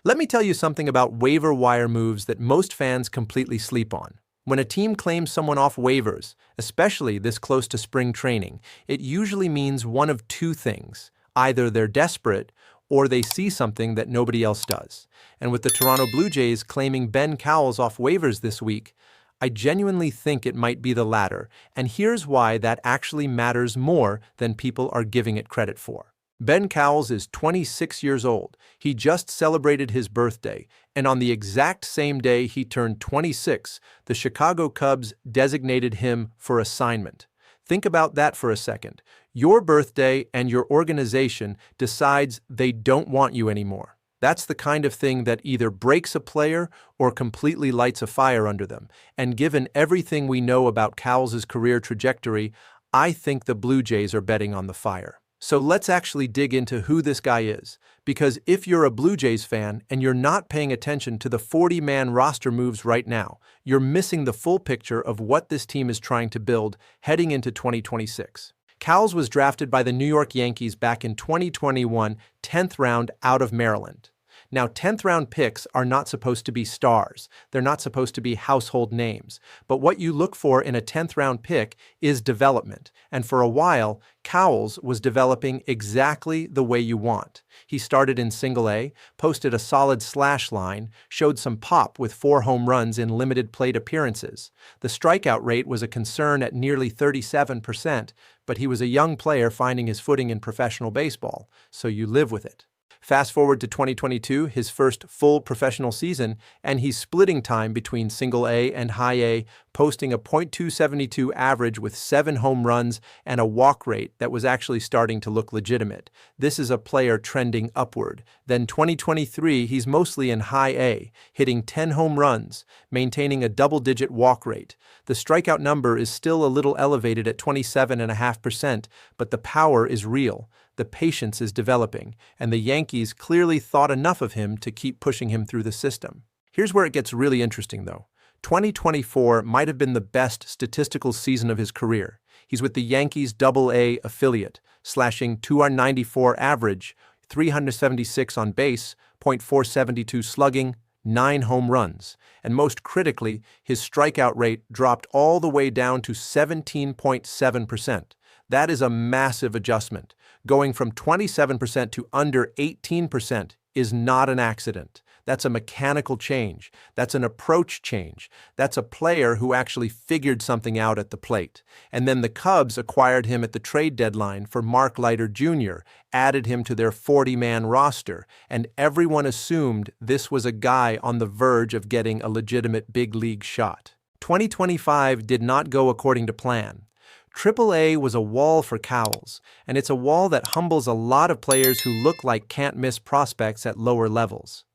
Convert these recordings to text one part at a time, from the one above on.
Let me tell you something about waiver wire moves that most fans completely sleep on. When a team claims someone off waivers, especially this close to spring training, it usually means one of two things. Either they're desperate, or they see something that nobody else does. And with the Toronto Blue Jays claiming Ben Cowles off waivers this week, I genuinely think it might be the latter, and here's why that actually matters more than people are giving it credit for. Ben Cowles is 26 years old. He just celebrated his birthday, and on the exact same day he turned 26, the Chicago Cubs designated him for assignment. Think about that for a second. Your birthday and your organization decides they don't want you anymore. That's the kind of thing that either breaks a player or completely lights a fire under them. And given everything we know about Cowles' career trajectory, I think the Blue Jays are betting on the fire. So let's actually dig into who this guy is, because if you're a Blue Jays fan and you're not paying attention to the 40-man roster moves right now, you're missing the full picture of what this team is trying to build heading into 2026. Cowles was drafted by the New York Yankees back in 2021, 10th round out of Maryland. Now, 10th round picks are not supposed to be stars. They're not supposed to be household names. But what you look for in a 10th round pick is development. And for a while, Cowles was developing exactly the way you want. He started in Single A, posted a solid slash line, showed some pop with 4 home runs in limited plate appearances. The strikeout rate was a concern at nearly 37%, but he was a young player finding his footing in professional baseball, so you live with it. Fast forward to 2022, his first full professional season, and he's splitting time between Single A and High A, posting a .272 average with 7 home runs and a walk rate that was actually starting to look legitimate. This is a player trending upward. Then 2023, he's mostly in High A, hitting 10 home runs, maintaining a double-digit walk rate. The strikeout number is still a little elevated at 27.5%, but the power is real. The patience is developing, and the Yankees clearly thought enough of him to keep pushing him through the system. Here's where it gets really interesting, though. 2024 might have been the best statistical season of his career. He's with the Yankees Double-A affiliate, slashing .294 average, 376 on base, .472 slugging, 9 home runs, and most critically, his strikeout rate dropped all the way down to 17.7%. That is a massive adjustment. Going from 27% to under 18% is not an accident. That's a mechanical change. That's an approach change. That's a player who actually figured something out at the plate. And then the Cubs acquired him at the trade deadline for Mark Leiter Jr., added him to their 40-man roster, and everyone assumed this was a guy on the verge of getting a legitimate big league shot. 2025 did not go according to plan. AAA was a wall for Cowles, and it's a wall that humbles a lot of players who look like can't-miss prospects at lower levels.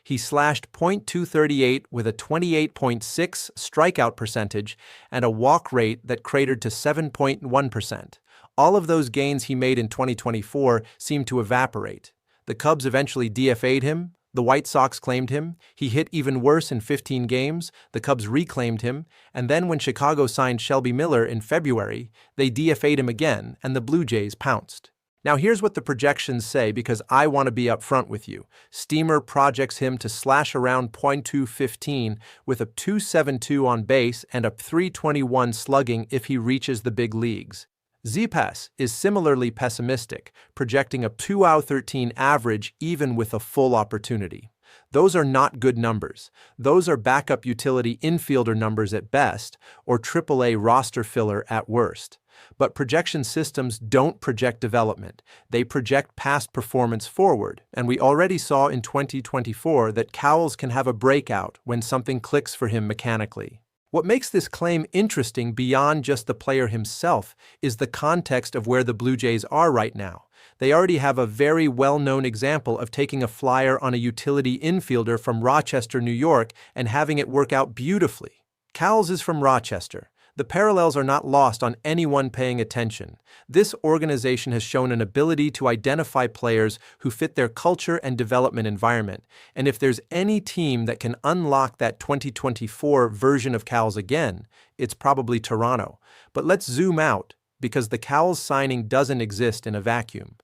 He slashed .238 with a 28.6 strikeout percentage and a walk rate that cratered to 7.1%. All of those gains he made in 2024 seemed to evaporate. The Cubs eventually DFA'd him. The White Sox claimed him. He hit even worse in 15 games. The Cubs reclaimed him. And then when Chicago signed Shelby Miller in February, they DFA'd him again, and the Blue Jays pounced. Now here's what the projections say, because I want to be upfront with you. Steamer projects him to slash around .215 with a .272 on base and a .321 slugging if he reaches the big leagues. ZPAS is similarly pessimistic, projecting a .213 average even with a full opportunity. Those are not good numbers. Those are backup utility infielder numbers at best, or AAA roster filler at worst. But projection systems don't project development. They project past performance forward, and we already saw in 2024 that Cowles can have a breakout when something clicks for him mechanically. What makes this claim interesting beyond just the player himself is the context of where the Blue Jays are right now. They already have a very well-known example of taking a flyer on a utility infielder from Rochester, New York, and having it work out beautifully. Cowles is from Rochester. The parallels are not lost on anyone paying attention. This organization has shown an ability to identify players who fit their culture and development environment. And if there's any team that can unlock that 2024 version of Cowles again, it's probably Toronto. But let's zoom out, because the Cowles signing doesn't exist in a vacuum.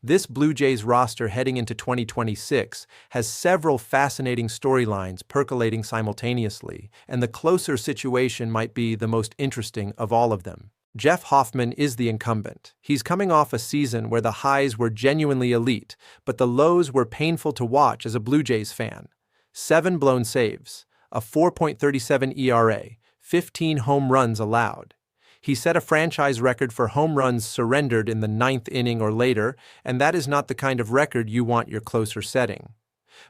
This Blue Jays roster heading into 2026 has several fascinating storylines percolating simultaneously, and the closer situation might be the most interesting of all of them. Jeff Hoffman is the incumbent. He's coming off a season where the highs were genuinely elite, but the lows were painful to watch as a Blue Jays fan. 7 blown saves, a 4.37 ERA, 15 home runs allowed. He set a franchise record for home runs surrendered in the 9th inning or later, and that is not the kind of record you want your closer setting.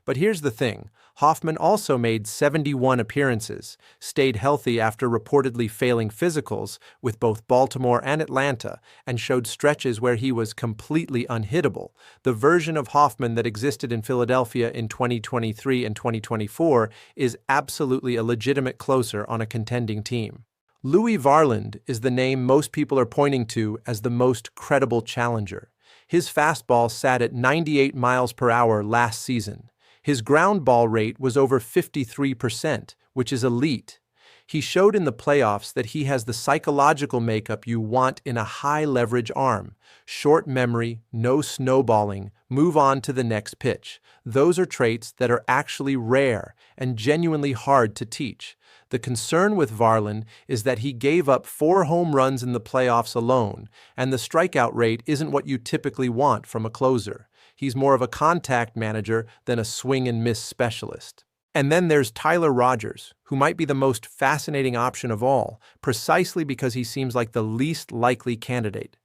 But here's the thing, Hoffman also made 71 appearances, stayed healthy after reportedly failing physicals with both Baltimore and Atlanta, and showed stretches where he was completely unhittable. The version of Hoffman that existed in Philadelphia in 2023 and 2024 is absolutely a legitimate closer on a contending team. Louis Varland is the name most people are pointing to as the most credible challenger. His fastball sat at 98 miles per hour last season. His ground ball rate was over 53%, which is elite. He showed in the playoffs that he has the psychological makeup you want in a high-leverage arm. Short memory, no snowballing, move on to the next pitch. Those are traits that are actually rare and genuinely hard to teach. The concern with Varland is that he gave up 4 home runs in the playoffs alone, and the strikeout rate isn't what you typically want from a closer. He's more of a contact manager than a swing-and-miss specialist. And then there's Tyler Rogers, who might be the most fascinating option of all, precisely because he seems like the least likely candidate.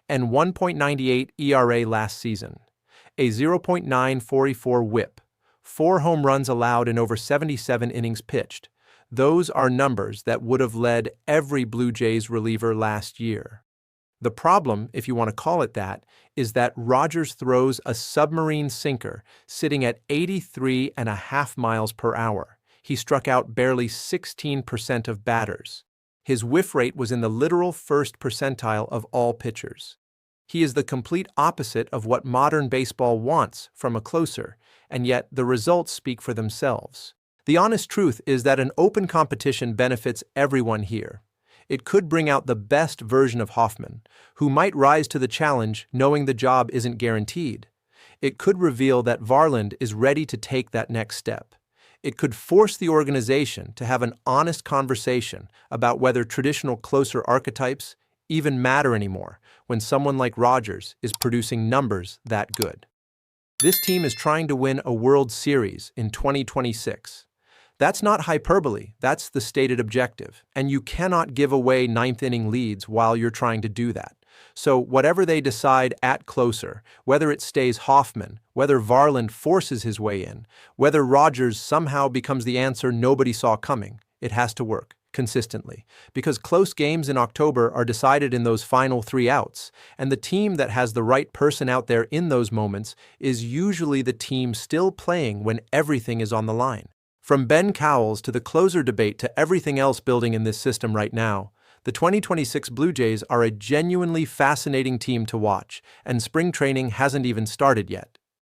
And 1.98 ERA last season, a 0.944 WHIP, 4 home runs allowed in over 77 innings pitched. Those are numbers that would have led every Blue Jays reliever last year. The problem, if you want to call it that, is that Rogers throws a submarine sinker sitting at 83.5 miles per hour. He struck out barely 16% of batters. His whiff rate was in the literal first percentile of all pitchers. He is the complete opposite of what modern baseball wants from a closer, and yet the results speak for themselves. The honest truth is that an open competition benefits everyone here. It could bring out the best version of Hoffman, who might rise to the challenge knowing the job isn't guaranteed. It could reveal that Varland is ready to take that next step. It could force the organization to have an honest conversation about whether traditional closer archetypes even matter anymore when someone like Rogers is producing numbers that good. This team is trying to win a World Series in 2026. That's not hyperbole, that's the stated objective, and you cannot give away 9th-inning leads while you're trying to do that. So whatever they decide at closer, whether it stays Hoffman, whether Varland forces his way in, whether Rogers somehow becomes the answer nobody saw coming, it has to work consistently, because close games in October are decided in those final 3 outs, and the team that has the right person out there in those moments is usually the team still playing when everything is on the line. From Ben Cowles to the closer debate to everything else building in this system right now, the 2026 Blue Jays are a genuinely fascinating team to watch, and spring training hasn't even started yet.